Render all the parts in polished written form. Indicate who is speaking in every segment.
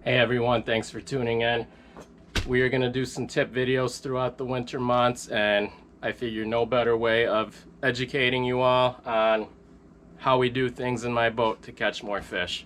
Speaker 1: Hey everyone, thanks for tuning in. We are going to do some tip videos throughout the winter months, and I figure no better way of educating you all on how we do things in my boat to catch more fish.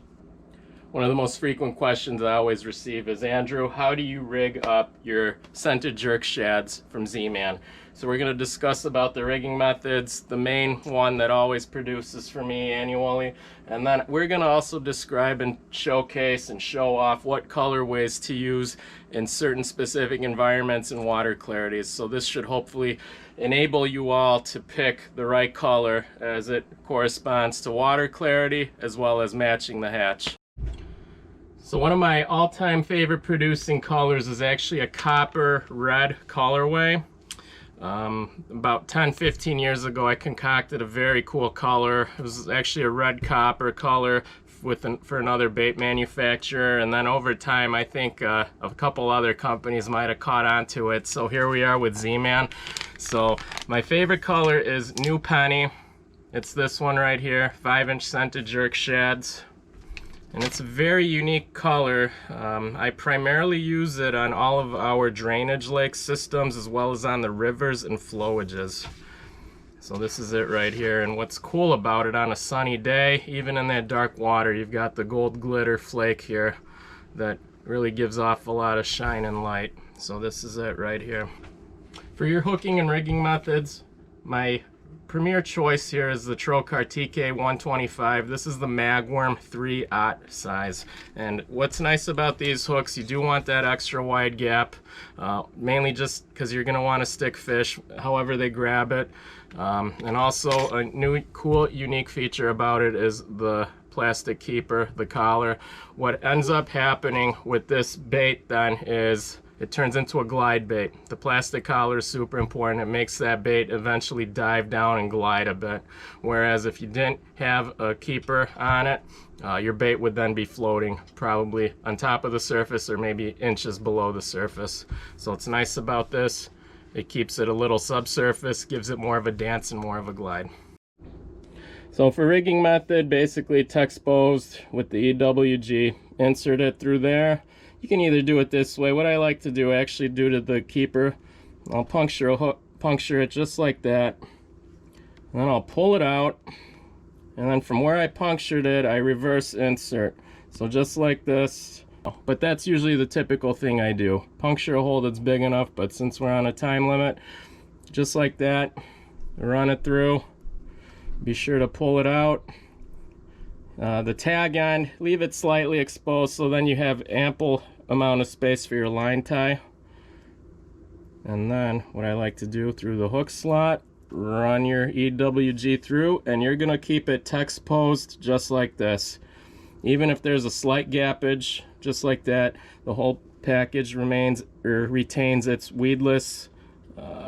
Speaker 1: One of the most frequent questions I always receive is, Andrew, how do you rig up your Scented Jerk ShadZ from Z-Man? So we're going to discuss about the rigging methods, the main one that always produces for me annually, and then we're going to also describe and showcase and show off what colorways to use in certain specific environments and water clarities. So this should hopefully enable you all to pick the right color as it corresponds to water clarity as well as matching the hatch. So one of my all-time favorite producing colors is actually a copper red colorway. About 10-15 years ago I concocted a very cool color. It was actually a red copper color for another bait manufacturer, and then over time I think a couple other companies might have caught on to it. So here we are with Z-Man. So my favorite color is New Penny. It's this one right here, 5-inch Scented Jerk ShadZ. And it's a very unique color. I primarily use it on all of our drainage lake systems as well as on the rivers and flowages. So this is it right here, and what's cool about it, on a sunny day, even in that dark water, you've got the gold glitter flake here that really gives off a lot of shine and light. So this is it right here. For your hooking and rigging methods, my premier choice here is the Trokar TK125. This is the MagWorm 3/0 size. And what's nice about these hooks, you do want that extra wide gap, mainly just because you're going to want to stick fish however they grab it. And also a new cool unique feature about it is the plastic keeper, the collar. What ends up happening with this bait then is it turns into a glide bait. The plastic collar is super important. It makes that bait eventually dive down and glide a bit. Whereas if you didn't have a keeper on it, your bait would then be floating probably on top of the surface or maybe inches below the surface. So what's nice about this, it keeps it a little subsurface, gives it more of a dance and more of a glide. So for rigging method, basically texposed with the EWG, insert it through there. You can either do it this way. What I like to do, actually do to the keeper, I'll puncture it just like that, and then I'll pull it out, and then from where I punctured it, I reverse insert. So just like this, but that's usually the typical thing I do. Puncture a hole that's big enough, but since we're on a time limit, just like that, run it through. Be sure to pull it out. The tag end, leave it slightly exposed so then you have ample amount of space for your line tie. And then what I like to do, through the hook slot, run your EWG through, and you're gonna keep it texposed just like this. Even if there's a slight gappage, just like that, the whole package retains its weedless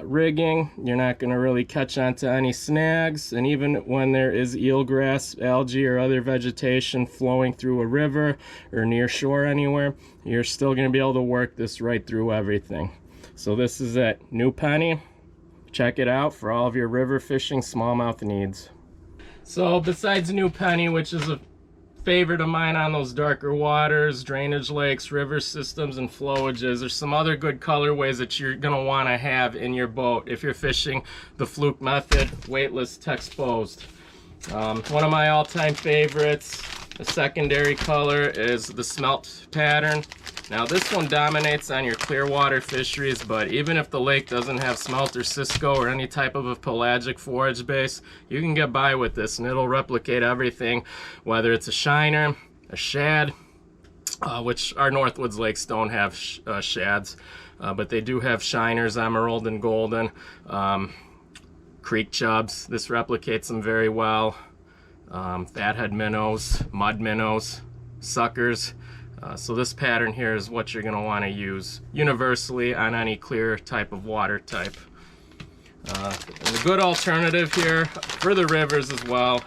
Speaker 1: rigging. You're not going to really catch onto any snags, and even when there is eelgrass, algae, or other vegetation flowing through a river or near shore anywhere, you're still going to be able to work this right through everything. So this is it, New Penny. Check it out for all of your river fishing smallmouth needs. So besides New Penny, which is a favorite of mine on those darker waters, drainage lakes, river systems, and flowages, there's some other good colorways that you're going to want to have in your boat if you're fishing the fluke method, weightless texposed. One of my all-time favorites, the secondary color, is the smelt pattern. Now this one dominates on your clear water fisheries, but even if the lake doesn't have smelt or Cisco or any type of a pelagic forage base, you can get by with this and it'll replicate everything, whether it's a shiner, a shad, which our Northwoods lakes don't have shads, but they do have shiners, emerald and golden, creek chubs. This replicates them very well. Fathead minnows, mud minnows, suckers. So this pattern here is what you're going to want to use universally on any clear type of water type. And a good alternative here for the rivers as well.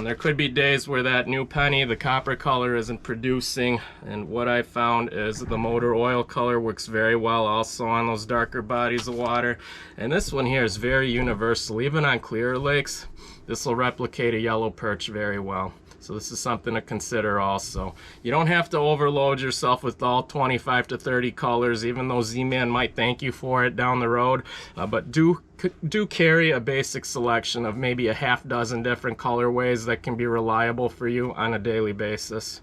Speaker 1: There could be days where that New Penny, the copper color, isn't producing, and what I found is the motor oil color works very well also on those darker bodies of water. And this one here is very universal, even on clearer lakes. This will replicate a yellow perch very well. So this is something to consider also. You don't have to overload yourself with all 25 to 30 colors, even though Z-Man might thank you for it down the road. But do carry a basic selection of maybe a half dozen different colorways that can be reliable for you on a daily basis.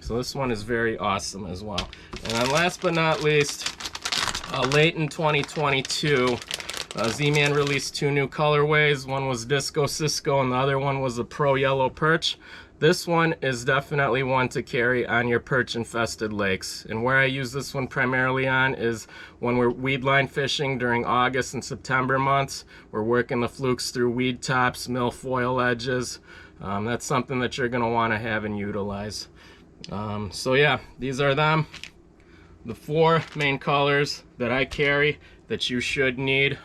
Speaker 1: So this one is very awesome as well. And then last but not least, late in 2022, Z-Man released 2 new colorways. One was Disco Cisco and the other one was a Pro Yellow Perch. This one is definitely one to carry on your perch infested lakes. And where I use this one primarily on is when we're weed line fishing during August and September months. We're working the flukes through weed tops, milfoil edges. That's something that you're gonna wanna have and utilize. So yeah, these are them. The 4 main colors that I carry that you should need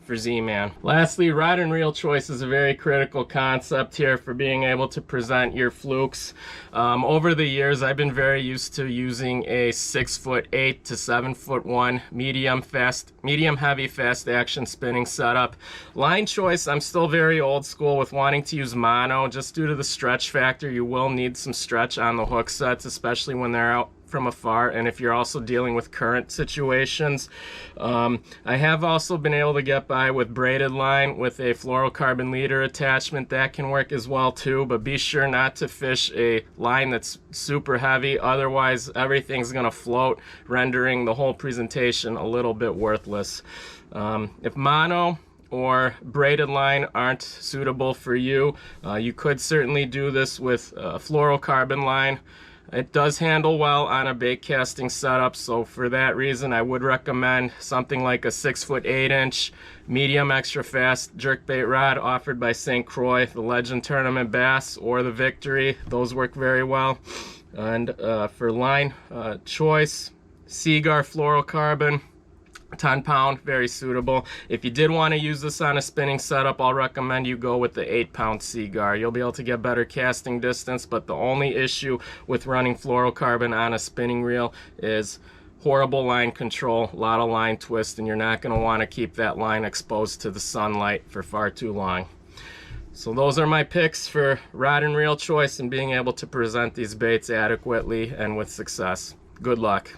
Speaker 1: for Z-Man. Lastly, RodReel Choice is a very critical concept here for being able to present your flukes. Over the years, I've been very used to using a 6'8" to 7'1" medium heavy fast action spinning setup. Line choice, I'm still very old school with wanting to use mono just due to the stretch factor. You will need some stretch on the hook sets, especially when they're out from afar, and if you're also dealing with current situations. I have also been able to get by with braided line with a fluorocarbon leader attachment. That can work as well too, but be sure not to fish a line that's super heavy, otherwise everything's gonna float, rendering the whole presentation a little bit worthless. If mono or braided line aren't suitable for you, you could certainly do this with a fluorocarbon line. It does handle well on a bait casting setup, so for that reason I would recommend something like a 6'8" medium extra fast jerkbait rod offered by St. Croix, the Legend Tournament Bass, or the Victory. Those work very well. And for line choice, Seaguar fluorocarbon, 10-pound, very suitable. If you did want to use this on a spinning setup, I'll recommend you go with the 8-pound Seaguar. You'll be able to get better casting distance, but the only issue with running fluorocarbon on a spinning reel is horrible line control, a lot of line twist, and you're not going to want to keep that line exposed to the sunlight for far too long. So those are my picks for RodReel Choice and being able to present these baits adequately and with success. Good luck.